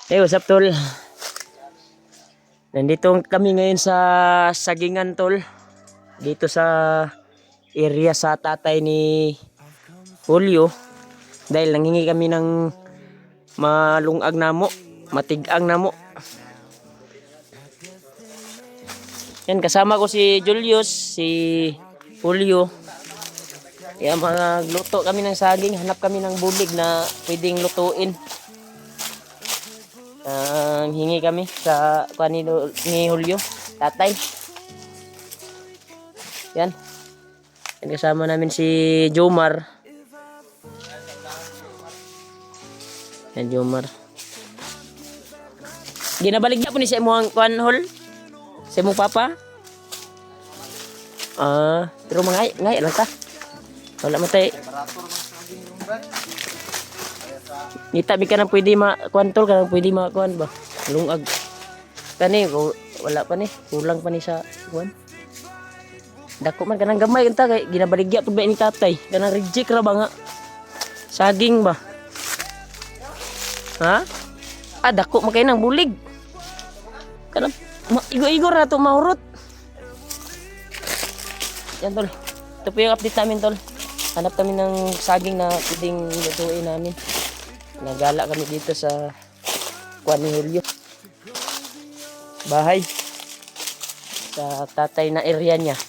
Hey, what's up, tol? Nandito kami ngayon sa Sagingan, tol. Dito sa area sa tatay ni Julio. Dahil nanghingi kami ng malungag namo, matigang namo. Yan, kasama ko si Julius, si Julio. Yan, magluto kami ng saging. Hanap kami ng bulig na pwedeng lutuin. Hingi kami sa kanino ni Julio, tatay. Yan. Yan, kasama namin si Jomar. Yan, Jomar. Ginabaligya po ni sa imong kuan hol. Sa imong papa. Pero ngay lang ta. Wala mo tay. Ngita bi ka nang pwede ma-kuantol ka nang pwede ma-kuan ba? Lungag. Kani wala pa ni, kulang pa ni sa kuan. Dako man kanang gamay unta kay ginabaligya pud ba ni tatay. Kanang reject ra ba nga? Saging ba? Ha? Dako man kay nang bulig. Kanang igo-igo ra to mahurot. Yan tol. Ito po yung update namin tol. Hanap kami ng saging na pwedeng lutuin namin. Nagala kami dito sa kuan ni Julio. Bahay. Sa tatay na area niya.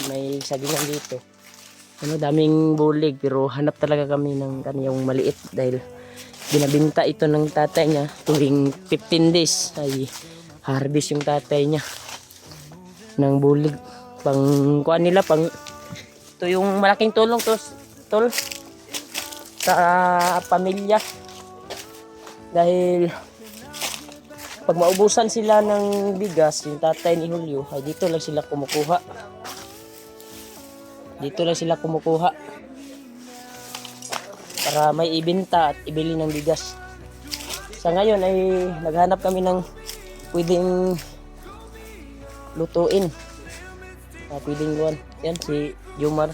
May sagingan dito. Daming bulig pero hanap talaga kami ng kaniyang maliit dahil binabinta ito ng tatay niya tuwing 15 days ay harvest yung tatay niya ng bulig. Pang kuan nila pang ito yung malaking tulong to tol sa pamilya. Dahil pag maubusan sila ng bigas, yung tatay ni Julio, ay dito lang sila kumukuha. Dito lang sila kumukuha. Para may ibenta at ibili ng bigas. Sa ngayon ay naghanap kami ng pwedeng lutuin. Pwedeng luwan. Yan si Jomar.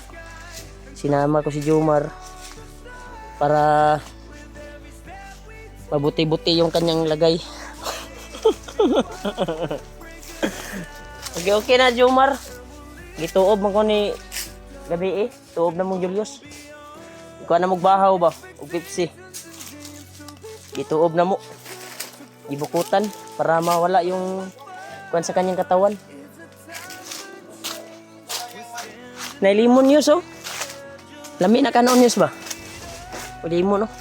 Sinama ko si Jomar para mabuti-buti yung kanyang lagay. Okay na Jomar. Gituob man ko ni gabi tuob na mong Julius. Ikaw na magbahaw ba? O Pepsi. Gituob na mo. Ibukutan para mawala yung kuan sa kanyang katawan. Nailimon news oh. Lami na kanon news ba? O limon oh.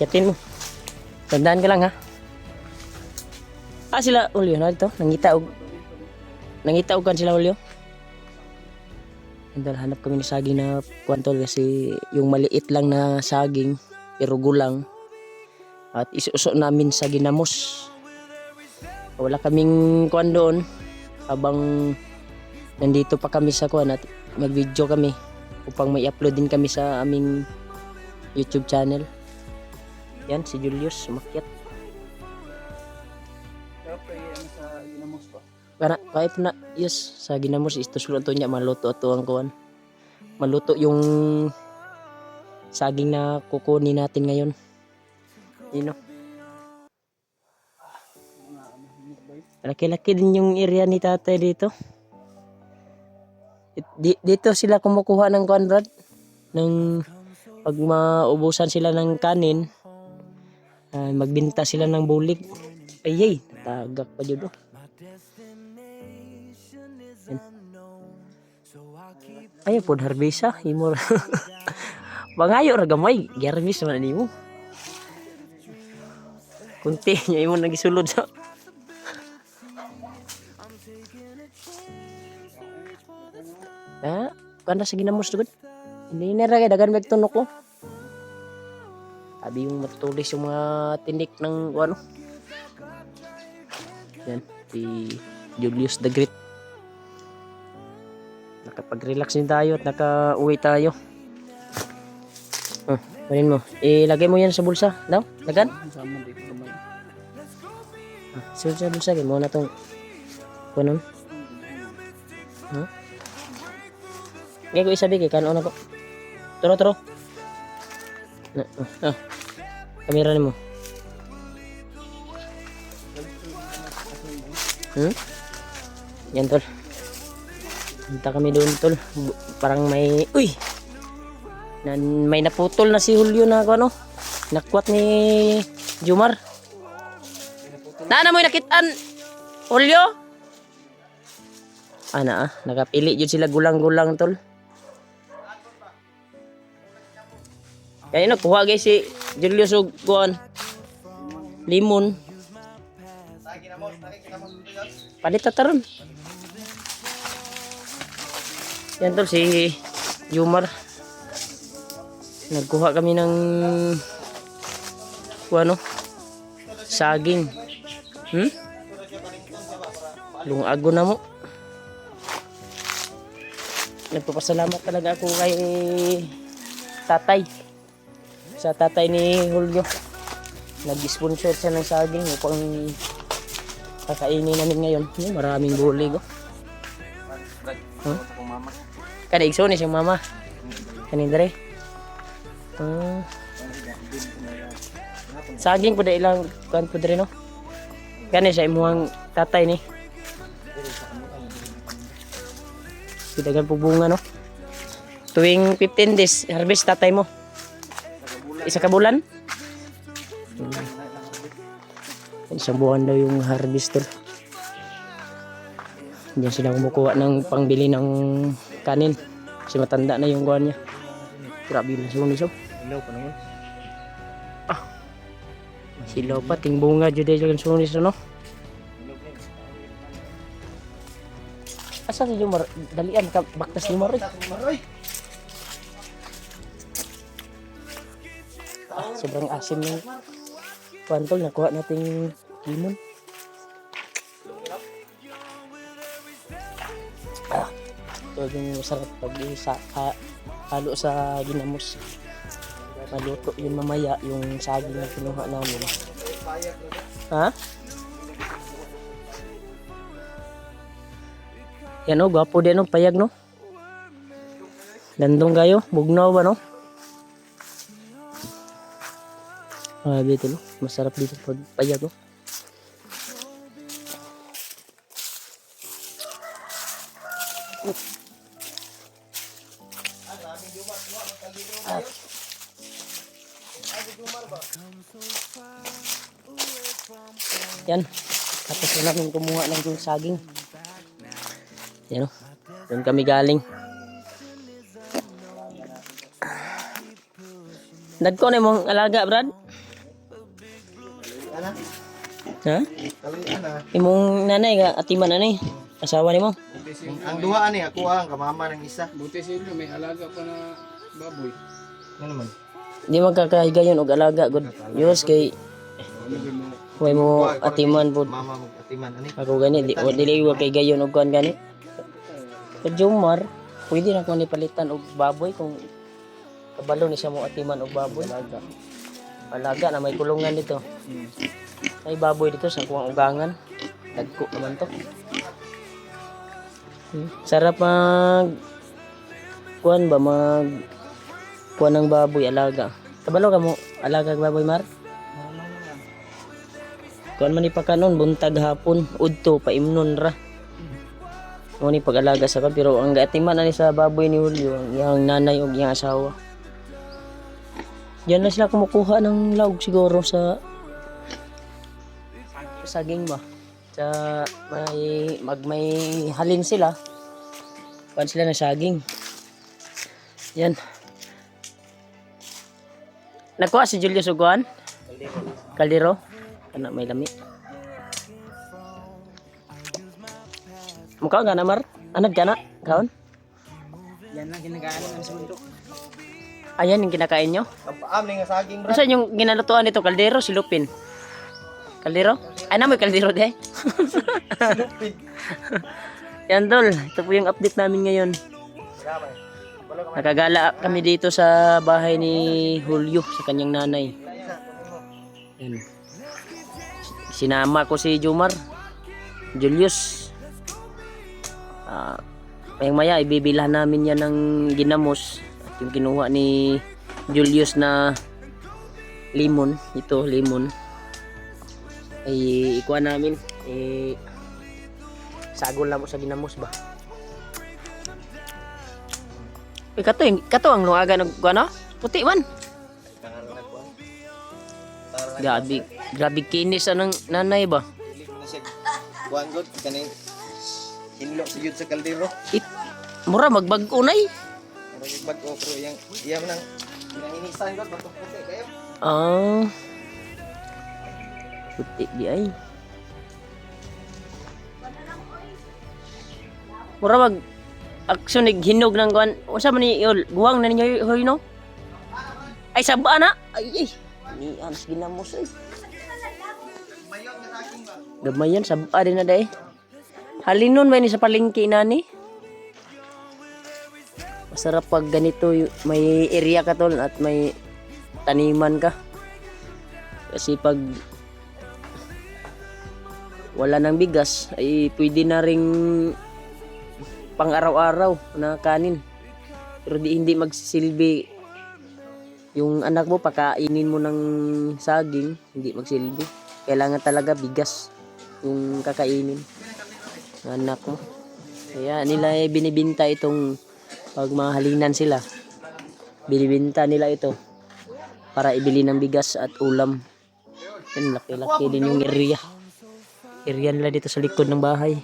Kiatin mo. Tandaan ka lang ha. Sila Julio na dito. Nangita og kan sila Julio. Andal hanap kami ng saging na kuantol kasi yung maliit lang na saging pero gulang. At isuso namin sa ginamos. Wala kaming kuan doon habang nandito pa kami sa kuan at mag-video kami upang may upload din kami sa aming YouTube channel. Yan si Julius sumakyat. Sa ginamos pa. Kahit na yes sa ginamos ito sulod to niya maluto ato ang kuan. Maluto yung saging na kukunin natin ngayon. Yun o. Laki-laki din yung area ni tatay dito. Dito sila kumukuha ng kuan brad. Nang pag maubusan sila ng kanin, magbinta sila ng bulig. Ayay, natagak pa dyan oh. Ayaw po harvest ha. Himor. Bangayo ra gamay. Harvest man nimo. Kunti niya imo nagisulod sa. Kanda sa ginamos dugod. Hindi na ra kay dagan meg tunok ko. Abi yung matulis yung mga tinik ng ano. Yan, si Julius the Great. Nakapag-relax din tayo at naka-uwi tayo. Kunin mo. Ilagay mo yan sa bulsa. Daw? Lagan? Sunod sa bulsa. Mo na itong kunon. Ngayon ko isabi kay kanon ako. Turo. Ah, kamera ni mo. Yan tol. Punta kami doon tol. Parang may, uy! May naputol na si Julio na ano. Nakwat ni Jumar. Na mo nakitaan Julio? Ana nakapili jud sila gulang-gulang tol. Kaya nakuha guys si Julius og kuan. Limon. Palita taron. Yan tol si Jumar. Nagkuha kami ng ano? Saging. Lungago na mo. Nagpapasalamat talaga ako kay tatay. Sa tatay ni Julio. Nag-sponsor siya ng saging upang kakainin namin ngayon. Maraming bulig. Kada igso ni siyang mama. Kanin dere. Saging po da ilang kan po dere no. Kani siya imuhang tatay ni. Dagan po bunga no. Tuwing 15 days harvest tatay mo. Isa ka bulan? Isang buwan daw yung harvest tol. Diyan sila kumukuha ng pangbili ng kanin. Kasi matanda na yung kuhan niya. Grabe na sunis oh. Silaw pa naman. Silaw pa, ting bunga dyan yung sunis no. Asa si Jumar? Dalian ka, baktas ni Maroy. Sobrang asim ng kuwan tol. Nakuha nating limon. Ito yung masarap pag halo sa ginamos. Maluto yun mamaya yung saging na kinuha namin. Ha? Yan o, gwapo din o, payag no. Landong kayo, bugnaw ba no? Dito no, masarap dito pag payag no. Yan, tapos na namin kumuha ng yung saging. Yan o, doon kami galing. Nagko na mong alaga, Brad? Ha? Imong nanay ka, atiman na ni, asawa ni mo? Ang duha ani ako ang kamama ng isa. Buti sila may alaga pa na baboy. Ano naman? Di magkakahigayon og alaga gud. Yus kay way mo atiman pod. Mama mo atiman ani. Ako gani di o dili wa kay gayon og kuan gani. Kay Jomar, pwede na ko ni palitan og baboy kung kabalo ni siya mo atiman og baboy. Alaga na may kulungan dito. May baboy dito sa kuwang ugangan. Dagko naman to. Sarap mag kuan ba mag kuan ng baboy alaga. Kabalo ka mo alaga og baboy Mar? Kuan man ni pa kanon buntag hapon udto paimnon ra. Mo ni pag-alaga sa kan pero ang gaatiman ani sa baboy ni Julio ang iyang nanay ug iyang asawa. Diyan na sila kumukuha ng laog siguro sa saging ba. Sa may halin sila. Kuan sila ng saging. Yan. Nakuha si Julius og kuan? Kaldero. Kana may lami. Mukha gana Mar? Anad ka na? Kaon? Yan lang ginagaano ng sundo. Ayan yung kinakain nyo? Kapaam ni nga saging bro. Ano yung ginalutuan dito? Kaldero, silupin? Kaldero? Ay na may kaldero de. Silupin. Yan tol, ito po yung update namin ngayon. Nakagala kami dito sa bahay ni Julio, sa kanyang nanay. Yan. Sinama ko si Jomar, Julius. Mayang maya ibibilhan namin yan ng ginamos. At yung kinuha ni Julius na limon. Ito, limon. Ay, ikuha namin. Sagol na mo sa ginamos ba? Kato ang lungaga ng ano? Puti man. Grabe kinis anang nanay ba? Kuan god kaning hinlo sa yun sa kaldero. Mura magbag-unay. Marag bag-o pero iyang nang hinahinisan god batok puti kayo. Ah. Puti di ay. Mura mag aksyon hinog ng kuan. Unsa man ni guwang na ninyo hoy no? Ay saba na. Ay. Ni anas ginamos ay. Gamayan saba din na day. Halinon ba ni sa palengke nani? Masarap pag ganito may area ka tol at may taniman ka. Kasi pag wala ng bigas ay pwede na ring pang araw-araw na kanin. Pero hindi magsisilbi yung anak mo pakainin mo ng saging, hindi magsilbi. Kailangan talaga bigas yung kakainin ng anak mo. Kaya nila binibinta itong pag mahalinan sila. Binibinta nila ito para ibili ng bigas at ulam. Yan, laki-laki din yung area. Area nila dito sa likod ng bahay.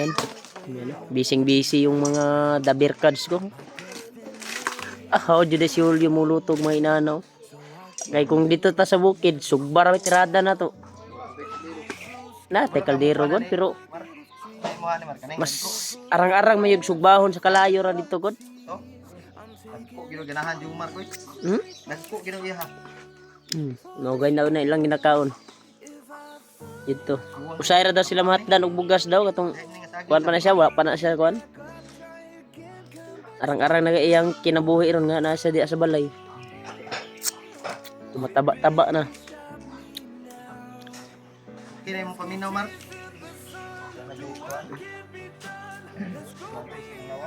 Yan. Bising-busy yung mga dabir cards ko. How did si Julio mulutog mga inanaw? Kaya kung dito ta sa bukid, sugbar tirada na to. Na, te kaldero gon, pero mas arang-arang may yung sugbahon sa kalayo ra dito gon. Nagko gino ganahan di Umar ko. Nagko gino iya. Nogay na ilang ginakaon. Dito. Usay ra daw sila mahatdan og bugas daw katong kuan pa na siya, wa pa na siya kuan. Arang-arang na iyang kinabuhi ron nga nasa di sa balay. Tumataba-taba na. Kini mo paminaw Mar.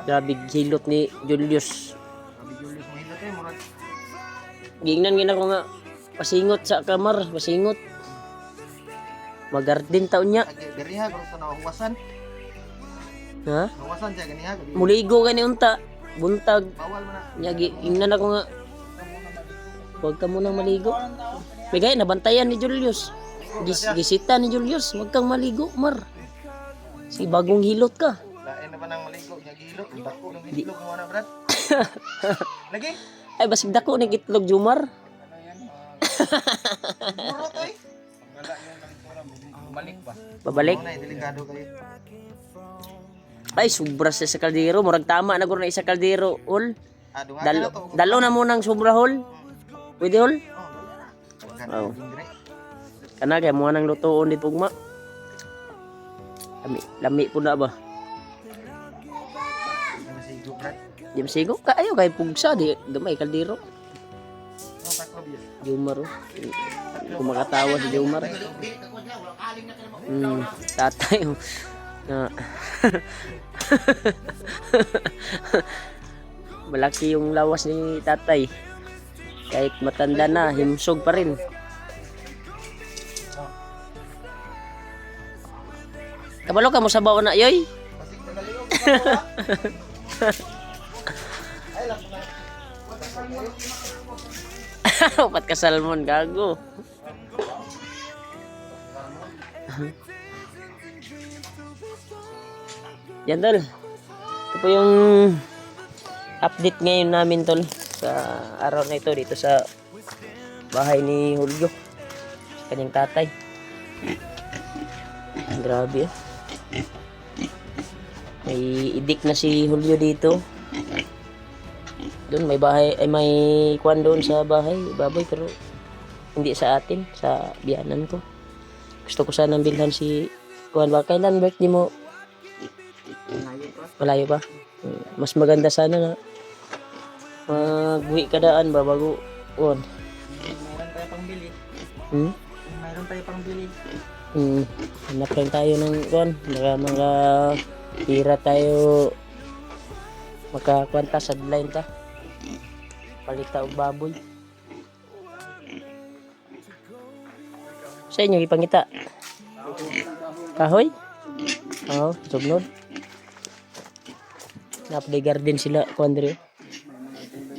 Grabe hilot ni Julius. Julius mo hilot murag. Gingnan gina ko nga pasingot sa kamar, pasingot. Magarden taon niya. Diriha kung sa nawasan. Ha? Nawasan siya ganiha. Muligo gani unta. Buntag. Bawal mo na. Nyagi, ingnan ako nga. Huwag ka munang maligo. Bigay, nabantayan ni Julius. Gisita ni Julius. Huwag kang maligo, Mar. Si bagong hilot ka. Lain na ba nang maligo? Nyagilot. Dako ng itlog mo na, Brad. Lagi? Ay, basig dako ng itlog, Jumar. Burot ay. Balik ba? Babalik. Muna, delikado kayo. Ay, sobra siya sa kaldero. Murag tama na ko na isa kaldero, hol. Dunga Dalo na mo ng sobra, hol. Pwede, hol? Oh. Kana kaya mo nang lutoon dito ugma. Lami po na ba? Di masigo ka ayo kay pugsa di gamay kaldero. Jumar. Kung makatawa si Jumar. Tatay. Na. Malaki yung lawas ni tatay. Kahit matanda na, himsog pa rin. Kabalo ka mo sa baon na, yoy? Upat ka salmon, gago. Yan, tol. Ito po yung update ngayon namin, tol. Sa araw na ito, dito sa bahay ni Julio. Sa kanyang tatay. Grabe, May idik na si Julio dito. Doon may bahay, ay may kwan doon sa bahay, baboy, pero hindi sa atin, sa biyanan ko. Gusto ko sanang bilhan si kuan ba. Kailan birthday mo? Malayo pa. Mas maganda sana na magwi kadaan ba bago kuan. Mayroon tayo pang bili. Mayroon tayo pang bili. Hanap lang tayo ng kuan, mga tira tayo makakwanta sa line ta. Palita og baboy. Sa inyo ipangita. Kahoy? Oo, sugnod. Napday garden sila, kuandre.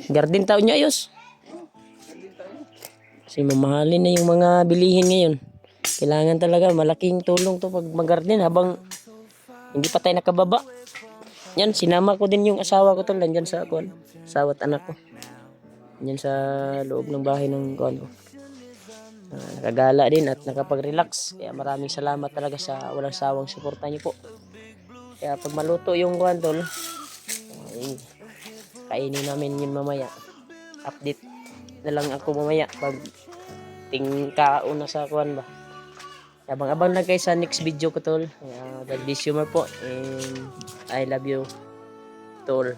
Garden taon niya ayos. Kasi mamahalin na yung mga bilihin ngayon. Kailangan talaga malaking tulong to pag mag-garden habang hindi pa tayo nakababa. Yan, sinama ko din yung asawa ko tol, nandyan sa kuan, asawa at anak ko. Yan sa loob ng bahay ng kuan ko. Nakagala din at nakapag-relax. Kaya maraming salamat talaga sa walang sawang suporta niyo po. Kaya pag maluto yung kuan tol, ay, kainin namin yun mamaya. Update na lang ako mamaya pag kauna sa kuan ba. Abang-abang lang kayo sa next video ko tol. God bless you more po and I love you tol.